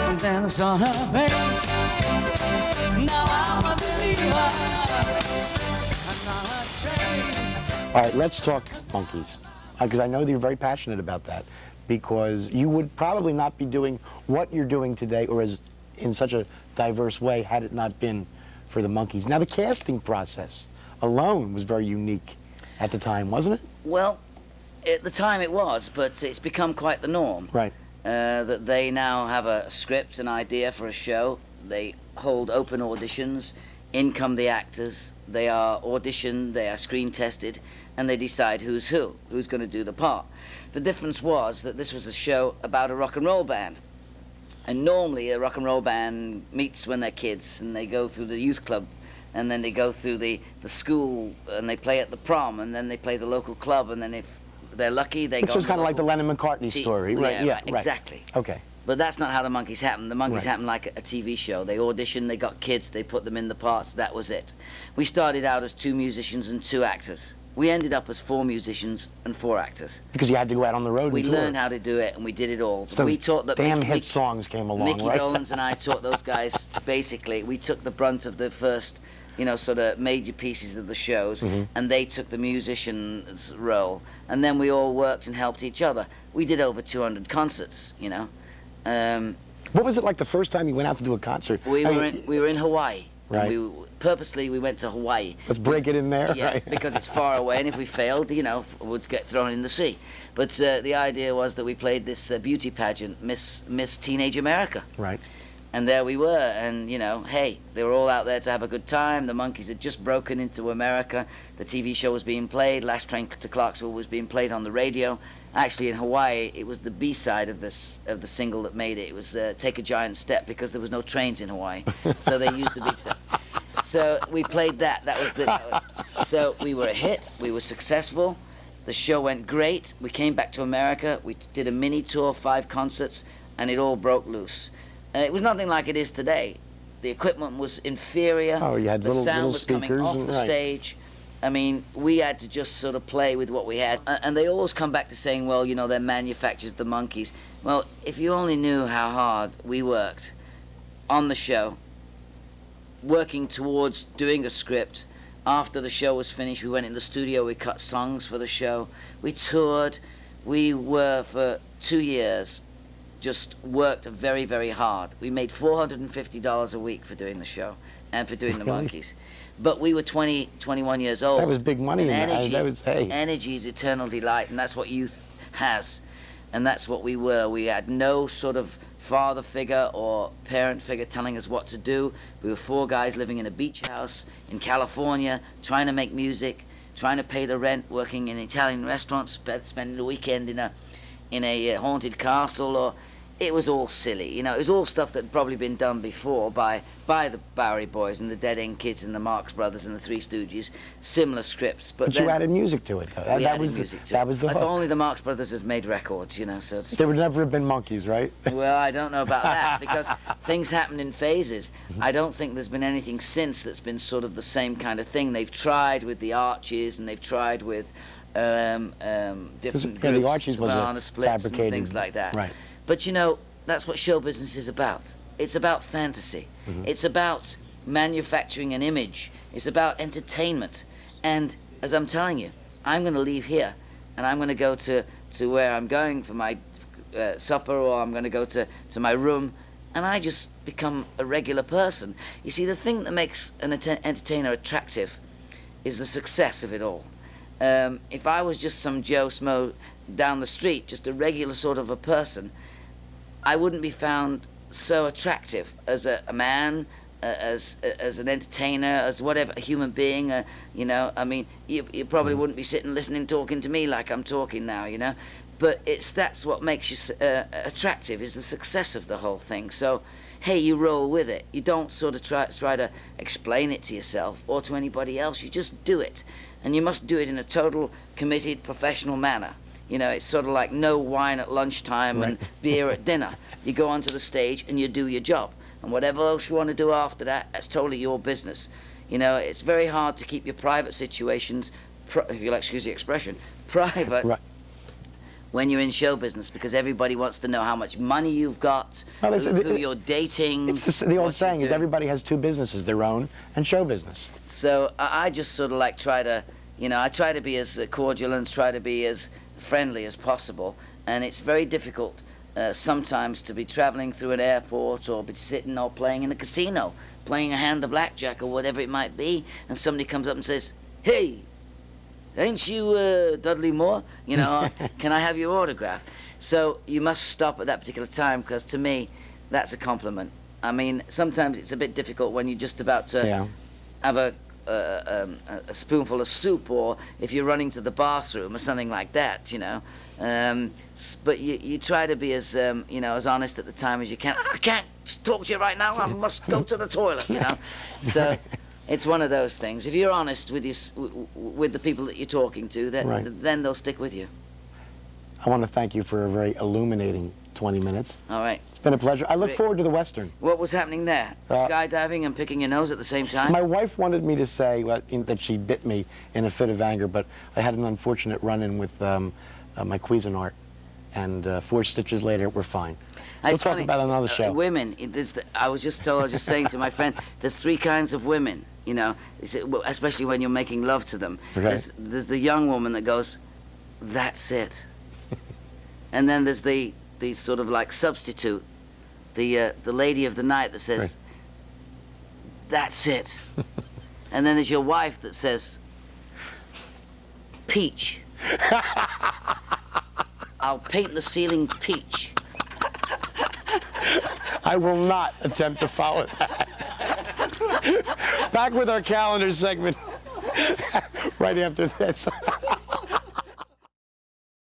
And then I saw her face. Now I'm a believer. I'm not a trace. All right, let's talk Monkees, because I know that you're very passionate about that, because you would probably not be doing what you're doing today, or as in such a diverse way, had it not been for the Monkees. Now, the casting process alone was very unique at the time, wasn't it? Well, at the time it was, but it's become quite the norm. Right. That they now have a script, an idea for a show. They hold open auditions. In come the actors. They are auditioned, they are screen tested, and they decide who's going to do the part. The difference was that this was a show about a rock and roll band. And normally a rock and roll band meets when they're kids, and they go through the youth club, and then they go through the school, and they play at the prom, and then they play the local club, and then if they're lucky, they go... Which is kind of like the Lennon-McCartney story, right? Yeah, right, exactly. Okay. But that's not how the Monkees happened. The Monkees Right. happened like a TV show. They auditioned, they got kids, they put them in the parts, that was it. We started out as 2 musicians and 2 actors. We ended up as 4 musicians and 4 actors. Because you had to go out on the road We and tour. learned how to do it, and we did it all. So we taught the damn hit songs came along, Mickey right? Dolenz and I taught those guys, basically. We took the brunt of the first, sort of major pieces of the shows, and they took the musician's role. And then we all worked and helped each other. We did over 200 concerts, What was it like the first time you went out to do a concert? We were in Hawaii. Right. And purposely we went to Hawaii. Let's break it in there. Yeah, Right. because it's far away, and if we failed, we'd get thrown in the sea. But the idea was that we played this beauty pageant, Miss Teenage America. Right. And there we were, and hey, they were all out there to have a good time. The Monkees had just broken into America. The TV show was being played. Last Train to Clarksville was being played on the radio. Actually, in Hawaii, it was the B-side of the single that made it. It was "Take a Giant Step," because there was no trains in Hawaii, so they used the B-side. So we played that. So we were a hit. We were successful. The show went great. We came back to America. We did a mini tour, 5 concerts, and it all broke loose. It was nothing like it is today. The equipment was inferior. Oh, you had the little sound was coming speakers off the right. stage. I mean, we had to just sort of play with what we had. And they always come back to saying, well, they're manufacturers, the Monkees. Well, if you only knew how hard we worked on the show, working towards doing a script. After the show was finished, we went in the studio, we cut songs for the show. We toured. We were, for 2 years, just worked very, very hard. We made $450 a week for doing the show and for doing the Monkees. But we were 20, 21 years old. That was big money. And Hey. energy is eternal delight, and that's what youth has. And that's what we were. We had no sort of father figure or parent figure telling us what to do. We were 4 guys living in a beach house in California, trying to make music, trying to pay the rent, working in Italian restaurants, spending the weekend in a haunted castle, or it was all silly. It was all stuff that had probably been done before by the Bowery Boys and the Dead End Kids and the Marx Brothers and the Three Stooges, similar scripts. But you added music to it, though. That was the If hook. only the Marx Brothers had made records, so to There would never have been Monkees, right? Well, I don't know about that, because things happen in phases. I don't think there's been anything since that's been sort of the same kind of thing. They've tried with the Archies, and they've tried with different groups, the Archies was banana splits and fabricated, things like that. right. But that's what show business is about. It's about fantasy. It's about manufacturing an image. It's about entertainment. And as I'm telling you, I'm going to leave here, and I'm going to go to where I'm going for my supper, or I'm going to go to my room, and I just become a regular person. You see, the thing that makes an entertainer attractive is the success of it all. If I was just some Joe Smo down the street, just a regular sort of a person, I wouldn't be found so attractive as a man, as an entertainer, as whatever, a human being. I mean, you probably wouldn't be sitting, listening, talking to me like I'm talking now. But that's what makes you attractive, is the success of the whole thing. So, hey, you roll with it. You don't sort of try to explain it to yourself or to anybody else. You just do it, and you must do it in a total, committed, professional manner. It's sort of like no wine at lunchtime and beer at dinner. You go onto the stage and you do your job. And whatever else you want to do after that, that's totally your business. It's very hard to keep your private situations, if you'll excuse the expression, private, Right. when you're in show business, because everybody wants to know how much money you've got, Well, who you're dating. It's the old what saying you're is doing. everybody has two businesses, their own and show business. So I just sort of like try to, I try to be as cordial and try to be as friendly as possible. And it's very difficult sometimes to be traveling through an airport or be sitting or playing in a casino, playing a hand of blackjack or whatever it might be, and somebody comes up and says, "Hey, ain't you Dudley Moore? Can I have your autograph?" So you must stop at that particular time, because to me, that's a compliment. I mean, sometimes it's a bit difficult when you're just about to have a spoonful of soup, or if you're running to the bathroom or something like that, But you try to be as as honest at the time as you can. I can't talk to you right now. I must go to the toilet. So it's one of those things. If you're honest with with the people that you're talking to, then they'll stick with you. I want to thank you for a very illuminating 20 minutes. All right. It's been a pleasure. I look forward to the Western. What was happening there? Skydiving and picking your nose at the same time? My wife wanted me to say that she bit me in a fit of anger, but I had an unfortunate run-in with my Cuisinart, and 4 stitches later, we're fine. We'll talk about it on another show. Women, I was just saying to my friend, there's 3 kinds of women, especially when you're making love to them. Okay. There's the young woman that goes, "That's it." And then there's the sort of like substitute, the lady of the night that says, Right. "That's it." And then there's your wife that says, "Peach. I'll paint the ceiling peach." I will not attempt to follow that. Back with our calendar segment right after this.